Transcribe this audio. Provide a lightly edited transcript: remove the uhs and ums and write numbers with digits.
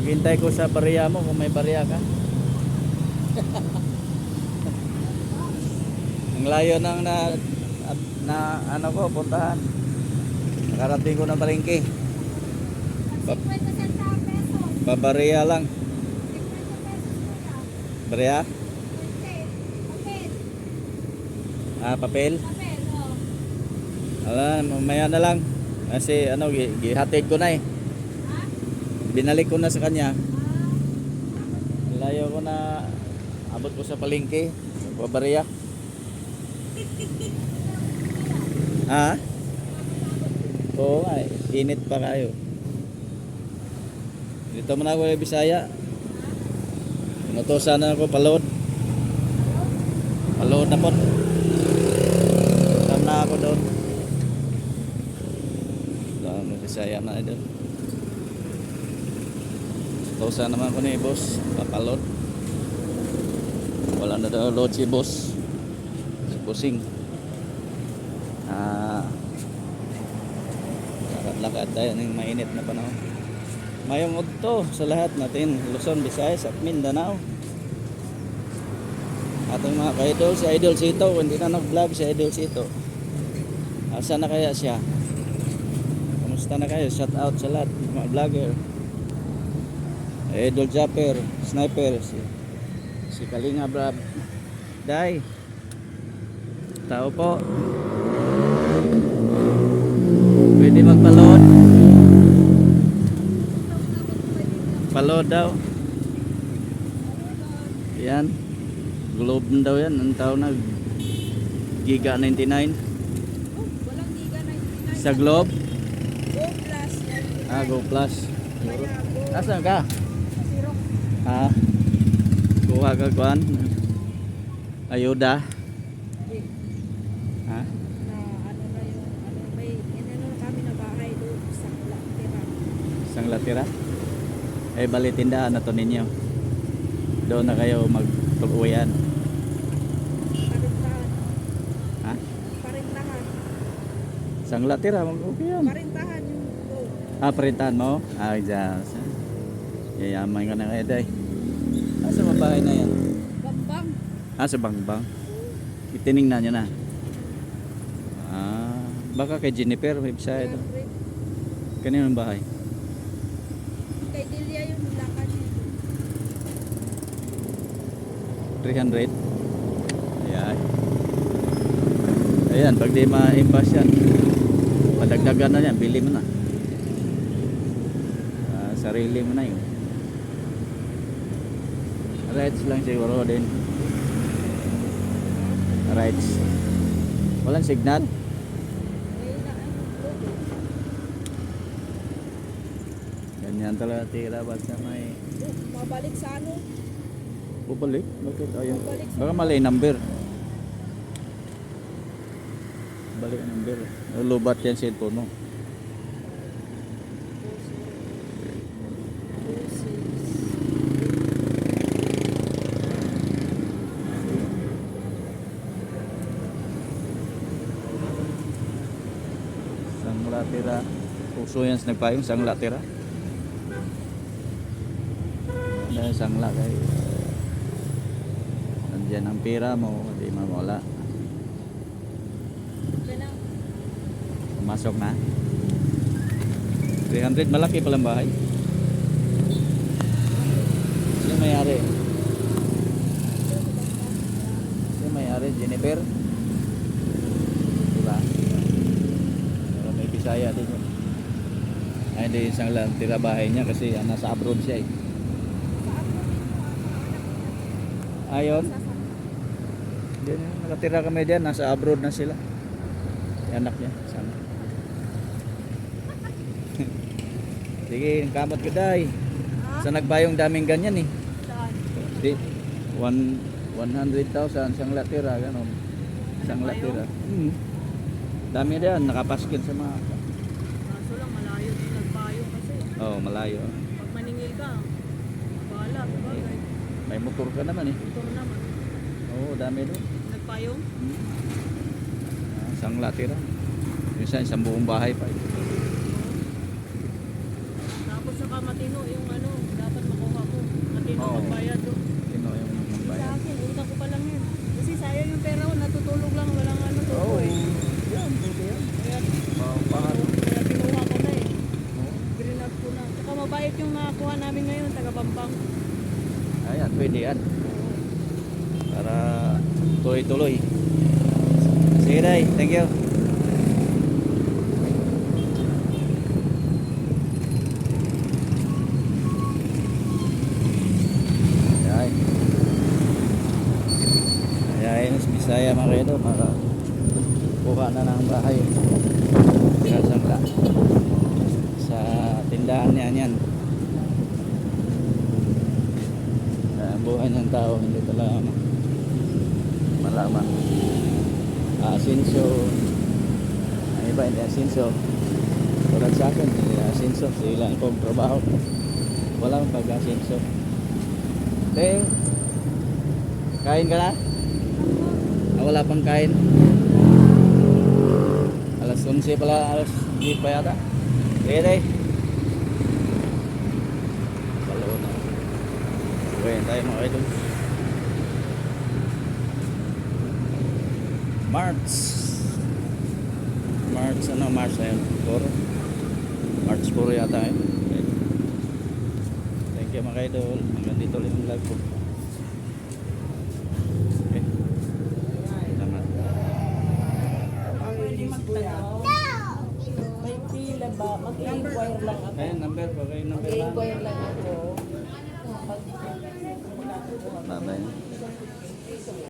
Maghintay ko sa barya mo kung may barya ka. Ang layo nang na ano ko puntahan. Nakarating ko ng palengke. 50 centavos pesos. Babarya lang. 50 pesos kuya. Barya? Okay. Papel. Ah, papel. Papel, oh. Ala, mamaya na lang. Kasi ano, gihatid ko na eh. Ha? Binalik ko na sa kanya. Ah. Layo ko na abot ko sa palengke. Babarya. Ha? Oo nga eh. Init pa kayo. Dito mo na ako sa Bisaya. Inutosan na ako palod. Palod na po. Tam na ako doon. Doon sa Bisaya na doon. Inutosan naman ko ni boss. Papalod. Wala na daw load si boss. Si bossing. Lakad tayo ng mainit na panahon. Mayong udto sa lahat natin, Luzon, Visayas at Mindanao. Ating mga ka-idol, si Idol Sito, hindi na nag-vlog si Idol Sito. Asa na kaya siya? Kamusta na kayo? Shout out sa lahat mga vlogger. Idol Japper, Sniper, si Kalinga Brab. Day. Tao po. Pwede magpalod. Palod daw. Yan. Globe daw yan. Ang tao na Giga 99. Oh, walang giga 99. Sa Globe. Go plus 99. Ah, Go Plus. Kaya go. Asan ka? Sa sirok. Ha? Kuha ka kuan. Ayuda. Ha? Na ano na yung ano may inano kami na bahay doon sa Latira. Isang latira. Ay bali tindahan na to ninyo. Doon na kayo magtuluyan. Parintahan. Ha? Parintahan. Isang latira mag-okay yan. Parintahan yung go. Ah, printahan mo? Ah, dyan. Yayaman ka na kayo, day. Ah, sa mabahay na yan? Bambang. Ah, sa Bangbang. Itiningnan nyo na. Ah, baka kay Jennifer, may bisaya ito. Kanino ang bahay? Kay Delia yung lakad niya. 300. Ayan. Ayan, pag di ma-imbas yan, padagdagan na yan, bili mo na. Ah, sarili mo na yun. Rides lang siguro din. Rides. Walang signal. Ngayon na ano. Ganyan talaga tira basta may Mabalik sa ano. bubalik. Bakit ayaw? Bubalik sa Baka mali number. Balik ang number. Lubat yan cellphone mo. Sang latira. Puso yan sa nagpayong sang latira. Dahil sangla kay nandiyan ang pera mo, hindi mawala. Ganang. Pumasok na 300, malaki palang bahay. Sino may-ari? Sino may-ari? Jennifer? Diba? Pero may Bisaya din yun. Ay, hindi isang lang tira bahay niya kasi nasa abroad siya eh. Ayon. Diyan, nakatira kami diyan, nasa abroad na sila. Yung anak niya, sana. Sige, kamot ko day. Sa nagbayong daming ganyan eh. Saan? Di, 100,000 isang latira, gano'n. Isang latira. Dami diyan, nakapaskin sa mga. Kaso lang malayo din nagpayong kasi. Oh, malayo. Pag maningil ka, bahala. Bagay. May motor ka naman eh. Motor naman. Oo, dami doon. Nagpayong? Isang latira. Isang buong bahay pa eh. Tapos saka matino yung ano, dapat bayad do. Sino yung Sa magbayad? akin, utang ko pa lang yun. Kasi sayang yung pera ko, natutulog lang, walang ano to Oo. eh. Yan, pwede yan. Kaya, Paano? kaya kinuha ko na eh. Green up ko na. Tsaka mabait yung nakakuha namin ngayon, taga Pampang. Ayan, pwede yan. Para tuloy-tuloy. Sige, Day. Thank you. Ayan. Ayan, Bisaya mga kayo para kuha na ng bahay. Sangla. Sa tindahan niya yan. Ang buhay ng tao hindi talaga malaman. Asinso, ang iba hindi asinso. Tulad sa akin, hindi asinso. Sila akong trabaho. Walang pag-asinso. Deng, kain ka na? Wala pang kain. Alas 11 pala, alas 10 pa yata. Sige, Day. Palaw na. Uwi tayo mga idol. March ano? March na yun? 4 March 4 yata yun. Okay. Thank you mga idol. Hanggang dito lang yung vlog ko. Okay. Salamat. Pwede magtanong. May pila ba? Mag-inquire lang ako. Ayun, number po. Kayo number lang. Mag-inquire lang ako. Bye-bye.